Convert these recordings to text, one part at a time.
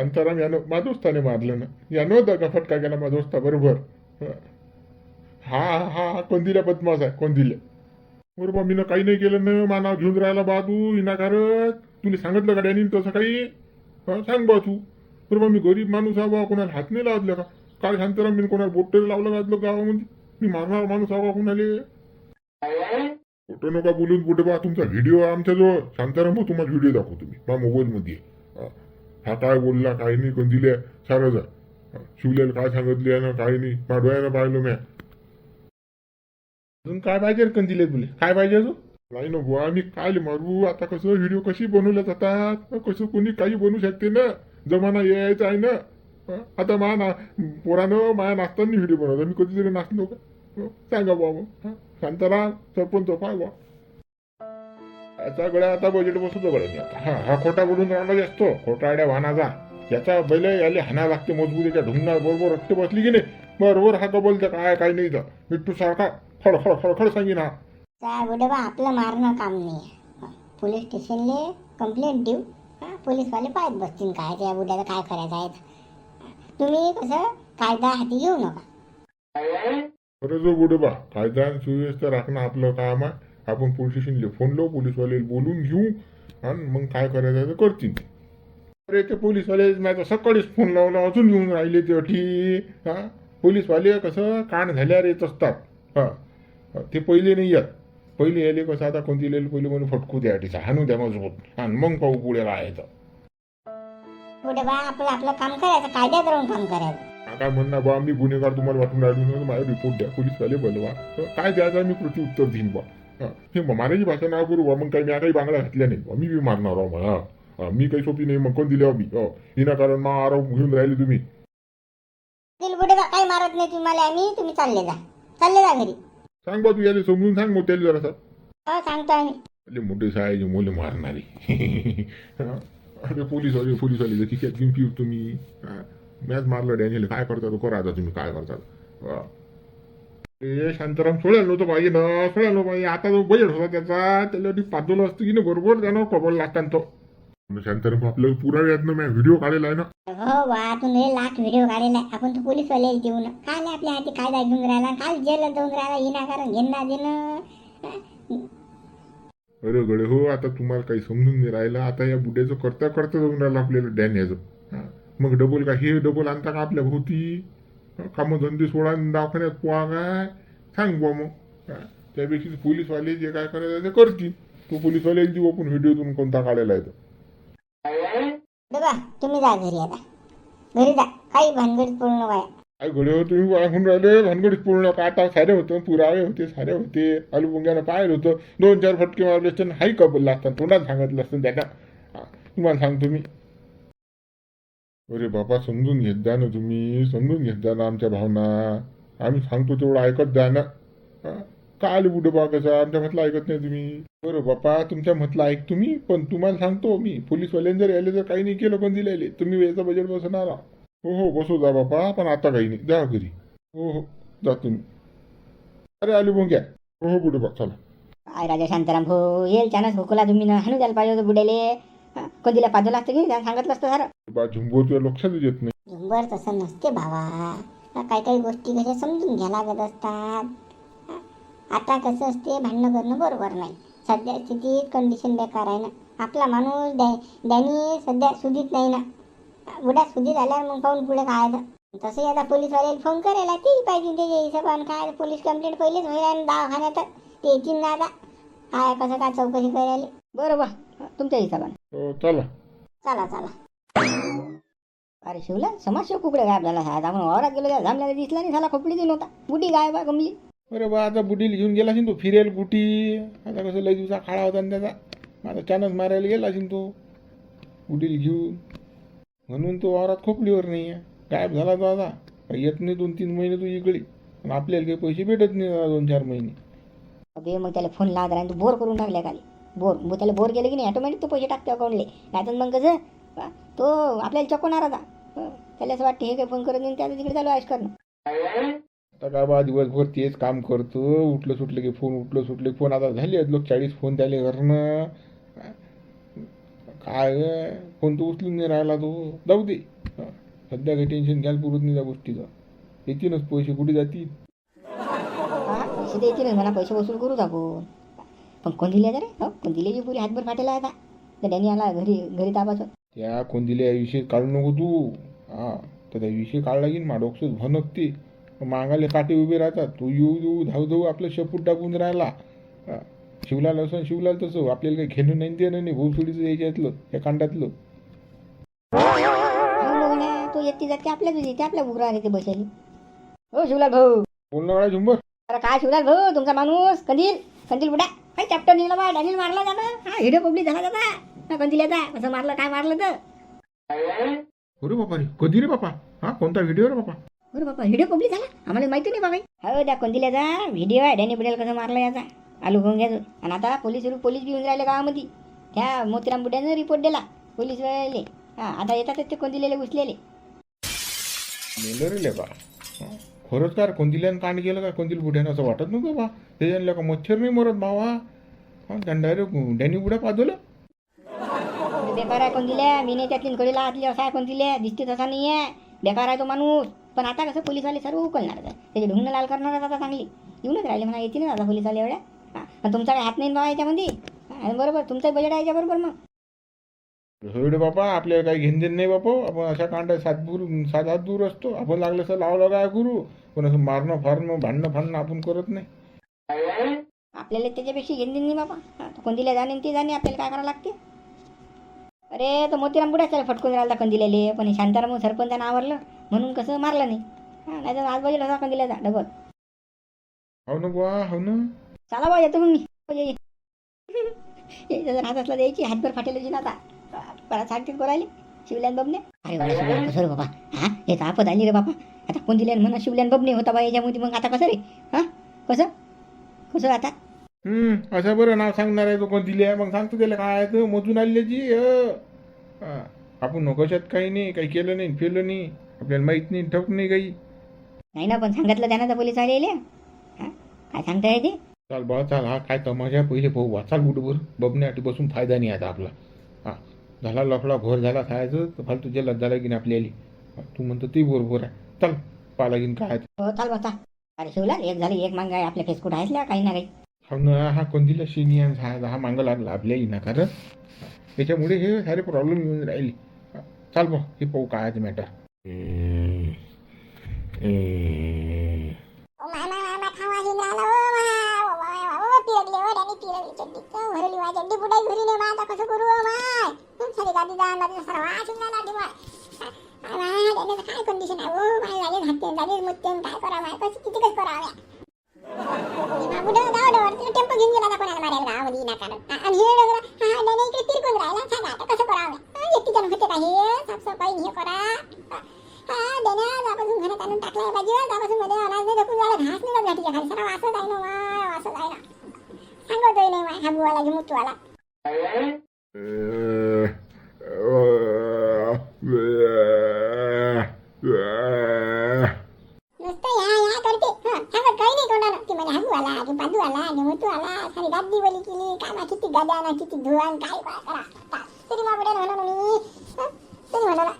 शांताराम यानं माधोस्ताने मारलं ना, यानं दगा फटका केला माधोस्ता बरोबर. हा हा हा कोणदिल्या बदमाश आहे कोणदिल्या. बरोबर मी काही नाही केलं ना, मानाव घेऊन राहिला बा तू विनाकारक. तुला सांगितलं का डॅनी तसं काही? सांग बा तू. बरोबा मी गरीब माणूस आहे बा, कोणाला हात नाही लावतलं का? काय शांताराम मी कोणाला बोट लावलं घातलं गावामध्ये? मी मारणार माणूस आहे बा कोणाले? फोटो नका बोलून कुठे बा, तुमचा व्हिडिओ आमच्याजवळ. शांताराम भाऊ तुम्हाला व्हिडिओ दाखवतो मी माझ्या मोबाईलमध्ये. हा काय बोलला काय नाही कोण दिल्या सारं जा. शिवल्याला काय सांगितले ना काय नाही माझ्या डोळ्यानं पाहिलं म्या. अजून काय पाहिजे कण दिले तुले? काय पाहिजे अजून? नाही ना बुवा, मी काय मारू आता? कसं व्हिडिओ कशी बनवल्या जातात? कसं कोणी काही बनवू शकते ना, जमाना यायचा आहे ना. आता पोरानं माया नाचताना व्हिडिओ बनवला, मी कधीतरी नाचलो का? सांगा बुवा मग. शांताराम सरपंच पाय बुवा, याचा गळ्या आता बजेट बसतो गळ्याने आता. हा खोटा बोलून राहिला जास्त, खोटा आड्या वाहनाचा. याचा बैल याले हाना लागते मजबूतीच्या ढुंगणार बरोबर रक्त बसली की नाही बरोबर हा बोलते काय काय नाही तर मिट्टू सारखा खडखड खडखड सांगीन हा. काय बुडबा आपलं मारणं काम नाही. पोलीस स्टेशनले कंप्लेंट देऊ. पोलीसवाले पाहत बसतील काय त्या बुड्याचं काय करायचं आहे. तुम्ही कसं कायदा हाती घेऊ नका. अरे जो बुडबा, कायदा आणि सुव्यवस्था राखणं आपलं काम आहे. आपण पोलीस स्टेशनले फोन लावू, पोलीसवाले बोलून घेऊ आणि मग काय करायचं ते करतील. अरे ते पोलीसवाले माझा सकाळीच फोन लावला अजून येऊन राहिले ते अटी. पोलीसवाले कसं कान झाल्यावर येत असतात. ते पहिले नाही येत. पहिले यायले कसं आता कोणती लिहिलं पहिले म्हणून फटकू द्या अटीचा हाणू द्या मजबूत आणि मग पाहू पुढे काय येतं. बुडबा आपलं आपलं काम करायचं, कायद्यात राहून काम करायचं. काय म्हणणार बा मी गुन्हेगार तुम्हाला वाटून राहिलो, माझा रिपोर्ट द्या पोलीसवाले बोलवा. काय द्यायचं मी प्रत्युत्तर देईन बा. हे मारायची भाषा ना करू बा. मग काही मी काही बांगड्या घातल्या नाही बा, मी बी मारणार आहो मला. मी काही सोपी नाही मग कोण दिले मी विनाकारण मा आरोप घेऊन राहिले तुम्ही. बुडबा काही मारत नाही तुम्हाला आम्ही. तुम्ही चालले जा घरी. सांग बा तू याला समजून सांग मोठ्याला जरासा. सांगतो आम्ही. मोठे साहेब मुलं मारणारी. अरे पोलीसवाले खिशात घेऊन फिर तुम्ही. मॅच मारलं डॅनियल काय करता करा आता तुम्ही काय करता. शांताराम सोडायला नव्हतं पाहिजे ना, सोडायला नव्हतं पाहिजे. आता जो बजेट होता त्याचा त्याला पाठवलं असतं की नाही बरोबर त्यानं कबल लागताना तो. शांताराम आपल्याला पुराव्यात ना व्हिडिओ काढलेला आहे ना. हो वा तुम्ही लाख व्हिडिओ काढलेला आहे. आपण तो पोलीसवाले देऊ ना. काय आपल्या हाती कायदा घेऊन राहिला, काय जेलला जाऊन राहिला विनाकारण घेणं देणं. अरे गडे हो, आता तुम्हाला काही समजून नाही राहिलं. आता या बुड्याचं करता करता जाऊन राहिलं आपल्याला डॅन याचं. मग डबल का हे डबल आणता का आपल्या भोवती? कामधंदे सोडा दवाखान्यात पोहा काय सांग बुवा मग. त्यापेक्षा पोलीसवाले जे काय करायचं ते करतील. तो पोलीसवाले देऊ आपण व्हिडिओतून कोणता काढायला येतो. बघा तुम्ही जा घरी आता. घरी जा, काही भानगडीत पडू नका. काय घडे हो तुम्ही वाहून राहिले भानगडीत पूर्ण का? आता सारे होतं पुरावे होते सारे होते. आलूबुंग्यानं पाहिलं होतं 2-4 फटके मारले असते हाही कबल असतात तोंडात सांगितलं असतं त्याला. तुम्हाला सांगतो मी. अरे बाबा समजून घेत जा ना तुम्ही, समजून घेत जा ना आमच्या भावना. आम्ही सांगतो तेवढं ऐकत जा ना. काय आले बुडे बा कसं आमच्या म्हटलं ऐकत नाही तुम्ही. बरं बापा तुमच्या म्हटलं ऐक तुम्ही, पण तुम्हाला सांगतो मी पोलीसवाल्याने जर यायला जर काही नाही केलं पण दिलेले तुम्ही याचं बजेट बसणार. हो हो बसू जा बापा, पण आता काही नाही जा घरी. हो हो जा तुम्ही. अरे आलू मग घ्या. हो हो बुडे बा चला. काय राजा शांताराम हो येईल त्यानं खोकला तुम्ही हाणू द्यायला पाहिजे होतं बुड्याले. कधीला पाजलं असतं की सांगितलं असतं सारं. बा झुंबर तुझ्या लक्षातच येत नाही. झुंबर तसं नसते भावा. काही काही गोष्टी कशा समजून घ्या लागत असतात. आता कसं असते भांडणं करणं बरोबर नाही. सध्या स्थितीत कंडिशन बेकार आहे ना. आपला माणूस डॅनी सध्या सुधीत नाही ना. बुड्या सुधीत आल्यावर मग पाहून पुढे काय तसंही आता पोलीसवाल्याला फोन करायला ते पाहिजे त्याच्या हिशोबाने. काय पोलीस कंप्लेंट पहिलेच होईल दवाखान्यात ते येतील ना आता. काय कसं काय चौकशी करायला. बरोबर तुमच्या हिशोबाने. चला चला चला. अरे शिवला समाजसेव कुकडे गायब झाला. आपण वावरात गेलो त्या जांभल्याला दिसला नाही झाला. खोपडीच नव्हता. बुडी गायब आहे गमली. अरे बा आता बुडीला घेऊन गेला असेल तो फिरेल कुठी. आता कसं लय दिवसा खाळा होता ना त्याचा. आता चानच मारायला गेला असेल तो बुडीला घेऊन. म्हणून तो वावरात खोपडीवर नाही आहे. गायब झाला तो आता. येत नाही 2-3 महिने तू इकडे. पण आपल्याला काही पैसे भेटत नाही 2-4 महिने. अबे मग त्याला फोन लावत राहील. तू बोर करून टाकल्या खाली. बोर त्याला बोर केले की नाही ऑटोमॅटिक तो पैसे टाकते अकाउंटले. नाहीतर मग कसं तो आपल्याला चकवणार आता. त्याला असं वाटतं हे काही फोन करत नाही त्याचं तिकडे चालू आयश करणं. आता का बा दिवसभर तेच काम करतो. उठलं सुटलं की फोन, उठलं सुटलं की फोन. आता झाले लोक 40 फोन त्याले करणं. काय फोन तर उचलून नाही राहिला तो. जाऊ दे. सध्या काही टेन्शन घ्यायला पुरत नाही त्या गोष्टीचं. येतीलच पैसे, कुठे जातील. पैसे द्यायचे नाही म्हणा, पैसे वसूल करूच आपण. पण कोण दिले रे? हो, कोण दिल्याची पुरी हातभर फाटेला आता. तर त्यांनी आला घरी घरी तापाचं. त्या कोणतीला विषय काढू नको तू. हा, तर त्या विषय काढला की मा डोकसंच भनकते. मागाले काटे उभे राहतात. तू येऊ येऊ धाव धाव आपलं शेपूट टाकून राहिला. शिवलाल असं शिवलाल तसं आपल्याला काही घेणं नाही देणं नाही. भोसडीचं याच्यातलं या कांडातलं. तो येते जाते आपल्या तुझी ते आपल्या उघरा ते बसायला. हो शिवलाल भाऊ. बोलणं काय झुंबर. अरे काय शिवलाल भाऊ, तुमचा माणूस कंदील कंदील बुडा काय चॅप्टर निघला बा. डॅनिल मारला जाता. हा व्हिडिओ पब्लिक झाला जाता. कंदिल्याचा असं मारलं काय मारलं तर. अरे बापा रे, कधी रे बापा. हा, कोणता व्हिडिओ रे बापा. बरं बापा, व्हिडिओ पब्लिक झाला, आम्हाला माहिती नाही बाबा. हो त्या कंदिल्याचा व्हिडिओ आहे. डॅनी बुड्याला कसं मारलं याचा आलू घोंग्याचं. आणि आता पोलीस पोलीस बी येऊन राहिले गावामध्ये. त्या मोतीराम बुड्यानं रिपोर्ट दिला पोलीस वाले. हा आता येतात ते कंदिलेले घुसलेले. मेलं रे लेका. खरंच का कोणतील्यानं कांड केलं का कोणतील बुड्यानं असं वाटत नव्हतं बा. त्याच्यानं का मच्छर नाही मरत भावा. हा, डायरेक्ट डॅनी बुड्या पाजवलं. बेकार आहे कोण दिल्या. मी नाही त्यातली कडीला हातली असा आहे कोण दिल्या. दिसते तसा नाही आहे. बेकार आहे तो माणूस. पण आता कसं पोलीसवाले सर्व उकलणार आहे. त्याचे ढुंगणं लाल करणार आता चांगली. येऊनच राहिले म्हणा, येते ना आता पोलीसवाले एवढ्या. हां, तुमचा काय हात नाही बाबा याच्यामध्ये. बरोबर, तुमचं बजेट आहे याच्याबरोबर. मग एवढे बापा आपल्याला काही घेण देण नाही बापा. आपण अशा कांड्या सात हात दूर असतो. आपण लागलं असं लावलं काय करू. पण असं मारणं फारणं भांडणं फाडणं आपण करत नाही. आपल्याला त्याच्यापेक्षा घेऊन देईन नाही बाबा. कोणतीला जाणे ते जाणे आपल्याला काय करावं लागते. अरे तो मोतीराम बुड्या त्याला फटकून राहिला कंदिलेले. पण शांताराम सरपंचानं आवरलं म्हणून कसं मारलं नाही. हां, नाही तर आज बजेट होता कंदिल्याचा डबल. हो ना बुवा, हो ना. चला बा येतो मग मी. यायचं जर हात असला द्यायची हातभर फाटेल ना आता. परत सांगते बोलायले शिवल्यान बबने. अरे बाबा शिवल्यान कसं रे बाबा. हां, हे तर आपत आली रे बाबा. आता कोण दिल्यान म्हणा शिवल्यान बबने होता बा याच्यामध्ये. मग आता कसं रे. हां, कसं कसं आता. असं बरं नाव सांगणार आहे तो कोण दिले. मग सांगतो त्याला काय आहे तर मोजून आलेली. आपण कशात काही नाही, काही केलं नाही फेलं नाही. आपल्याला माहीत नाही, ठोक नाही काही. नाही ना, पण सांगितलं त्यानं तर पोलीस आले. हां, काय सांगताय ते. चाल बा चाल. हा काय तमाशा पहिले पाहू बा. चाल बुटभर बबण्यासाठी बसून फायदा नाही आता आपला. हा, झाला लफडा घोर झाला खायचं तर फालतू जेलात झाला की नाही आपल्याला. तू म्हणतो ती बरोबर आहे. चल पाला घेऊन काय. हो चाल बसा. अरे शिवला एक झाली एक मांग आहे आपल्या फेसकुट आहेस ना काही ना काही. हो ना. हा कोणतीला शिनियन हा मागं लागला आपल्याला ना. कारण त्याच्यामुळे हे सारे प्रॉब्लेम येऊन राहिले. चाल बा हे पाहू काय आहे मॅटर. काय कंडिशन आहे हो माझ्या झाले घातले झाले मुत्ते काय करावं कशी किती कसं करावं. टेम्पो घेऊन गेला कोणाला मारायला गावामध्ये ना कारण. आणि हे डगरा इकडे तिरकून राहिला. सांगा आता कसं करावं. एकटी जण होते का हे साफसफाई हे करा. त्यापासून घरात आणून टाकलाय पाहिजे. त्यापासून मध्ये अनाज नाही ढकून जायला घास नाही घाटीच्या खाली सरा वासच आहे ना माय वासच आहे ना. सांगतोय नाही माय हा बुवाला की मुतवाला. नुसतं या करते. सांगत काही नाही कोणाला की म्हणजे हागू आला की बाजू आला की मुतू आला. सारी गादी बोली केली कामा किती गाद्या ना किती धुवान काय करा. तरी मा बुड्यानं म्हणा मी तरी म्हणा ना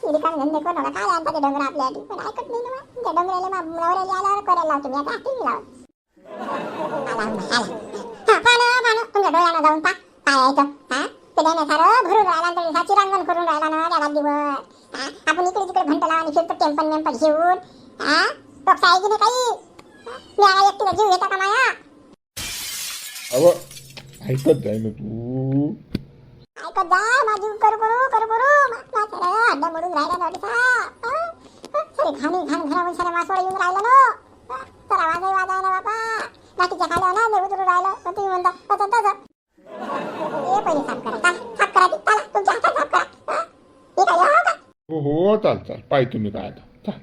काम धंदे कोणाला काय आणता ते डोंगर आपल्यासाठी. पण ऐकत नाही ना. त्या डोंगराला मा नवऱ्याला आल्यावर करायला लावतो मी. आता टी व्ही लावत तुमच्या डोळ्यानं जाऊन काय यायचं. हा ते त्याने सारं भरून राहिला तरी साची रांगण करून राहिला ना त्या गादीवर. आपण इकडे तिकडे घंटा लावा आणि फिरतो टेम्पल मेम्पल घेऊन. हा टोक्स आहे की नाही काही. मी एकटीला जीव घेता का माया. अव ऐकत जाय ना तू. ऐकत जा माझी करू अड्डा मोडून राहिला नोटीसा. सरे घाण घरामध्ये सारे मासोळा येऊन राहिला ना. चला वाजाय ना बापा. बाकीच्या खाल्या ना जे उतरून राहिलं तर तुम्ही म्हणता तसं तसं. हे पहिले साफ करा. साफ करा ती चला तुमच्या हातात साफ करा. हे काय हो का. हो चाल चाल पाय तुम्ही काय आता. चाल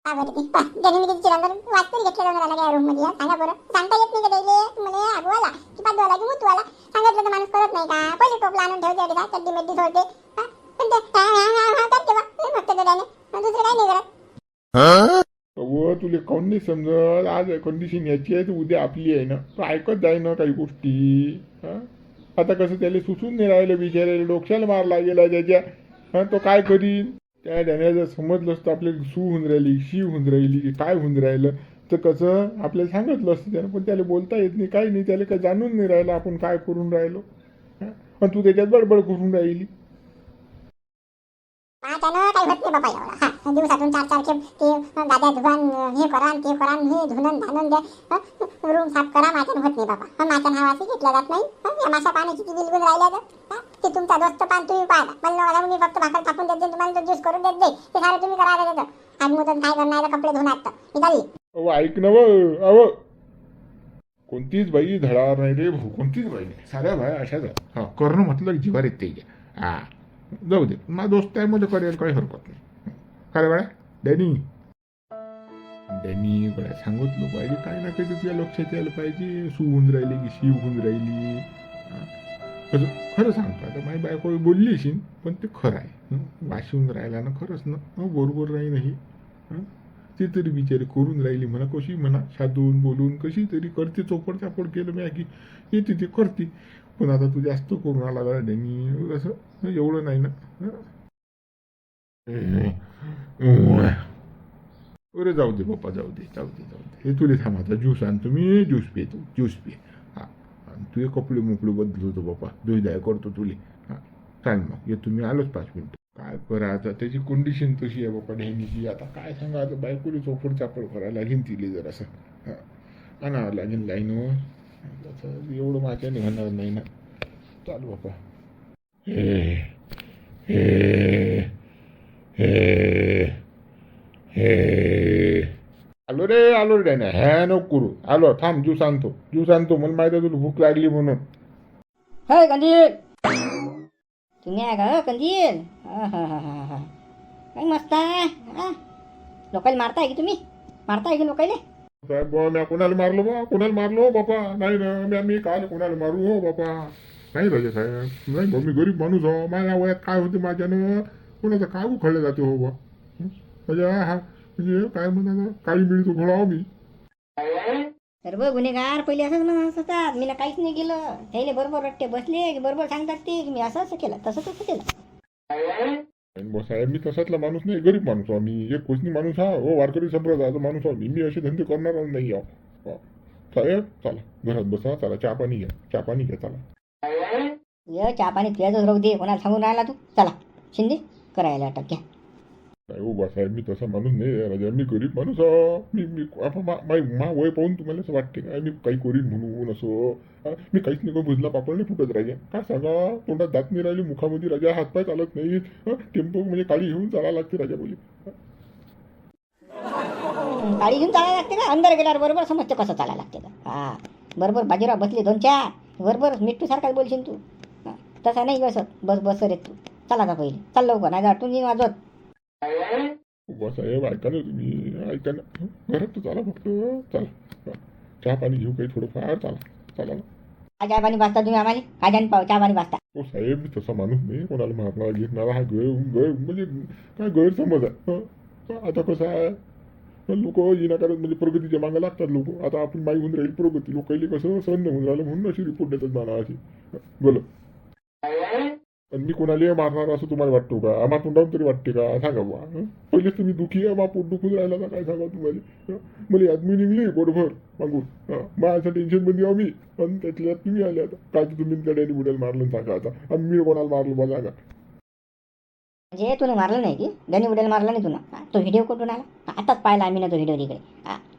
काय बरं ती ज्याने मी तिची रंग वाचतरी घेतलं डोंगराला काय रूम मध्ये. सांगा बरं सांगता येत नाही का त्याला म्हणे आगवाला की पादवाला की मुतवाला. सांगितलं तर माणूस करत नाही का. पहिले टोपला आणून ठेवते का चड्डी मेड्डी सोडते. पण ते करते बा फक्त त्याने दुसरं काही नाही करत. अव तुला काऊन नाही समजत. आज कंडिशन याची आहे तर उद्या आपली आहे ना. तू ऐकत जाय ना काही गोष्टी. आता कसं त्याला सुचून नाही राहिलं, बिचारायला डोक्याला मारला गेला त्याच्या. हा, तो काय करीन. त्या त्याने जर समजलं असतं आपल्याला सू होऊन राहिली, शी होऊन राहिली, की काय होऊन राहिलं, तर कसं आपल्याला सांगितलं असतं त्यानं. पण त्याला बोलता येत नाही, काही नाही, त्याला काय जाणून नाही राहिलं आपण काय करून राहिलो. पण तू त्याच्यात बडबड करून राहिली. त्यानं काही होत नाही बाबा एवढं. हा, दिवसातून 4-4 खेप ते गाद्या धुवान, हे करान ते करान, हे धुणं धाणून द्या, रूम साफ करा. माझ्यानं होत नाही बाबा. माझ्या नावाची घेतल्या जात नाही. या माशा पाण्याची किती बिलगुल राहिल्या तर ते तुमचा दोस्त पान तुम्ही पाहा. मला मी फक्त भाकर थापून देत जाईन, तुम्हाला तो ज्यूस करून देत जाईल. ते सारं तुम्ही करायला देतं. आज मुदत काय करणार, कपडे धुवून आता निघाली. अहो ऐक ना अव, कोणतीच बाई धडावर नाही रे भाऊ, कोणतीच बाई नाही. साऱ्या बाया अशाच आहे. हा, करणं म्हटलं की जीवार येते. हा, जाऊ दे, माझा दोस्त आहे, मध्ये करेल, काही हरकत नाही. खरं बाळा डॅनी गड्या सांगितलं पाहिजे, काय ना काही तुझ्या लक्षात यायला पाहिजे. सू होऊन राहिली की शिव होऊन राहिली. कसं खरं सांगतो आता, माझी बायको बोलली असेल, पण ते खरं आहे. वाशी होऊन राहिला ना, खरंच ना. बरोबर नाही नाही. ते तरी बिचारी करून राहिली म्हणा, कशी म्हणा साधून बोलून कशी तरी करते. चोपड चापड केलं मी की येते ते करते. पण आता तू जास्त करून आला डॅनी, कसं एवढं नाही ना. अरे जाऊ दे बाप्पा, जाऊ दे. हे तुला थांब, आता ज्यूस आणतो मी, ज्यूस पे तू, ज्यूस पे. हा, तुझे कपडे मोकळे बदलतो बाप्पा, दुधाय करतो तुले. हा, चाल मग येतो मी, आलोच 5 मिनिटं. काय करा आता, त्याची कंडिशन तशी आहे बाप्पा ढेनीची. आता काय सांगा, आता बायकोली चोपड चापड करायला लागेल तिले जरासं. हा, आणावं लागेल लाईनवर. एवढं माझ्याने होणार नाही ना. चालू बाप्पा. हे हे हे हे आलो रे डॅने. ह्या नको करू. आलो, थांब, ज्यूस आणतो. मला माहिती आहे तुला भूक लागली म्हणून. हे कंदील, तुम्ही आहे का कंदील? काय मस्त आहे. लोकांना मारताय की तुम्ही? मारताय की लोकांना? साहेब बुवा, मी कोणाला मारलो बापा? नाही ना, मी काय कोणाला मारू हो बापा? नाही राजे साहेब, नाही भाऊ, मी गरीब माणूस हो. माझ्या वयात काय होते माझ्यानं, कोणाचं काय उखळलं जाते हो बा. म्हणजे काय म्हणा, काळी मिळतो घोळाव मी. सर्व गुन्हेगार पहिले असंच म्हणत असतात, मी काहीच नाही केलं. त्याला बरोबर रट्टे बसले की बरोबर सांगतात ते की मी असं केलं, तसं केलं. साहेब, मी तसातला माणूस नाही, गरीब माणूस आहो मी. एक कोचनी माणूस हा हो, वारकरी संप्रदायाचा माणूस आहो मी. असे धंदे करणार नाही आहो. साहेब चला, घरात बसा, चला चहा पाणी घ्या चला. ये चहा पाणी प्यायचंच राहू दे, कोणाला सांगून राहिला तू? चला शिंदे करायला अटक घ्या. नाही हो बासाहेब, मी तसा माणूस नाही राजा, मी गरीब माणूस आहो. मी मा वय पाहून तुम्हाला असं वाटते का मी काही करीन म्हणून असं? मी काहीच नाही, भुजला पापड नाही फुटत राजा. काय सांगा, तोंडात दात नाही राहिली, मुखामध्ये राजा हातपाय चालत नाही. टेम्पो म्हणजे काळी घेऊन चालायला लागते राजा बोली. गाडी घेऊन चालायला लागते का? अंदर गेल्यावर बरोबर समजते कसं चालायला लागते का. हा, बरोबर बाजीराव बसले 2-4, बरोबर मिट्टू सारखाच बोलशील तू. तसा नाही बसत, बस रे तू. चला का पहिले, चाल लवकर, नाही आठवून येईन वाजवत. साहेब ऐका ना, तुम्ही ऐका ना, घरात तर चला फक्त. चला चहा पाणी घेऊ काही थोडंफार. चला काय चहा पाणी पाचता तुम्ही आम्हाला? काय चहा पाणी पाचता? हो साहेब, मी तसा माणूस नाही, कोणाला मारणार घेतणारा. हा गैर म्हणजे काय गैरसमज आहे. आता कसं आहे, लोक विनाकारण म्हणजे प्रगतीच्या मागे लागतात लोक. आता आपण माई होऊन राहील प्रगती, लोकांनी कसं सहन होऊन राहिलं म्हणून अशी रिपोर्ट देतात मला अशी. बोल, आणि मी कोणाला मारणार असं तुम्हाला वाटतो का? आम्हा तोंडावून तरी वाटते का? सांगा बा. पहिलेच तुम्ही दुखी आहे, मा पोट दुखून राहिला का काय सांगा तुम्हाला? मला आदमी निघली पोटभर मागून. माझ्या टेन्शन मध्ये आहो मी, आणि त्यातल्या तुम्ही आले. आता काय तुम्ही त्या डॅनी बुड्याला मारलं सांगा. आता मी कोणाला मारलं बा सांगा. म्हणजे तुला मारलं नाही की? डॅनी बुड्याला मारलं नाही तुला? तो व्हिडिओ कुठून आला? आताच पाहिला आम्ही ना तो व्हिडिओ तिकडे.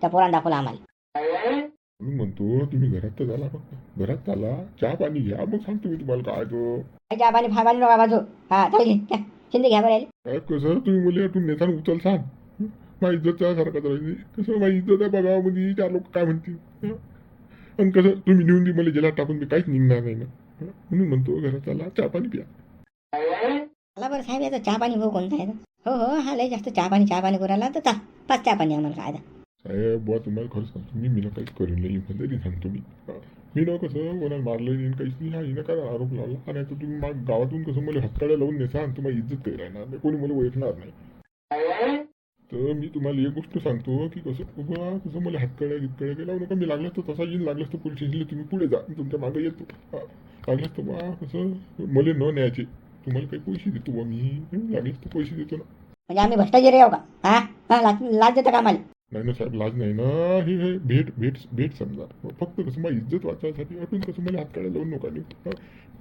त्या पोरानं दाखवला आम्हाला. मी म्हणतो तुम्ही घरात तर झाला, फक्त घरात चाला, चहा पाणी घ्या, मग सांगतो मी तुम्हाला काय तो. चहा पाणी फायबानी नका बाजू. हा चाल घे, शिंदे घ्या बरं. काय कसं तुम्ही मुली आठून नेताना उचल सांग. माझी इज्जत सारखाच राहिली. कसं माझी इज्जत आहे बघावामध्ये, 4 लोक काय म्हणतील. आणि कसं तुम्ही नेऊन मला जेलात टाकून मी काहीच निघणार नाही ना. म्हणून म्हणतो घरात चाला, चहा पाणी प्या. मला बरं साहेब, याचा चहा पाणी भाऊ कोणता आहे? हो हा लय जास्त चहा पाणी करायला तर पाच चहा पाणी आम्हाला काय. साहेब बुवा, तुम्हाला खरं सांगतो मी ना काहीच करेन नाही, तरी सांगतो मी ना कसं कोणाला मारलं नाही, काहीच नाही. हा हिनं काय आरोप लावला. नाही तर तुम्ही गावातून कसं मला हत्याळ्या लावून नेसा आणि तुम्हाला इज्जत काही राहणार नाही, कोणी मला ओळखणार नाही. तर मी तुम्हाला एक गोष्ट सांगतो की कसं मला हातकड्या गितकड्या केला नका. मी लागलं तर तसा येईन, लागलं तर पोलीस स्टेशनला तुम्ही पुढे जा, मी तुमच्या मागे येतो. लागलंच तर बा कसं मला न न्यायचे, तुम्हाला काही पैसे देतो बा मी, लागलंच तर पैसे देतो ना. म्हणजे आम्ही भ्रष्टाचारी आहो का? हा हा, लाज देता का आम्हाला? नाही ना साहेब, लाज नाही ना. हे भेट भेट भेट समजा. फक्त कसं माझी इज्जत वाचवायसाठी आपण कसं मला हातकड्या लावून नका देऊ.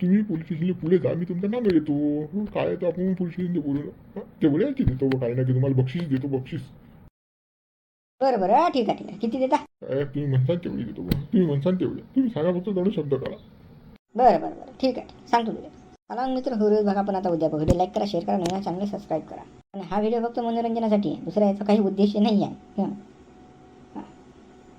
तुम्ही पोलीस स्टेशनला पुढे जा, मी तुमच्या मागे येतो. काय तर आपण पोलीस स्टेशनला बोलू, तेवढे याची देतो बा, काही ना की तुम्हाला बक्षीस देतो, बक्षीस. बरं बरं, ठीक आहे ठीक आहे. किती देता? काय तुम्ही म्हणसान तेवढी देतो बा, तुम्ही म्हणसान तेवढे. तुम्ही सांगा फक्त तेवढं शब्द करा. बरं बरं बरं, ठीक आहे, सांगतो तुला. चला मग मित्र, व्हिडिओ बघा पण आता उद्या व्हिडिओ लाईक करा, शेअर करा, नवीन चॅनल सबस्क्राईब करा. आणि हा व्हिडिओ फक्त मनोरंजनासाठी आहे, दुसरा याचा काही उद्देश नाही आहे.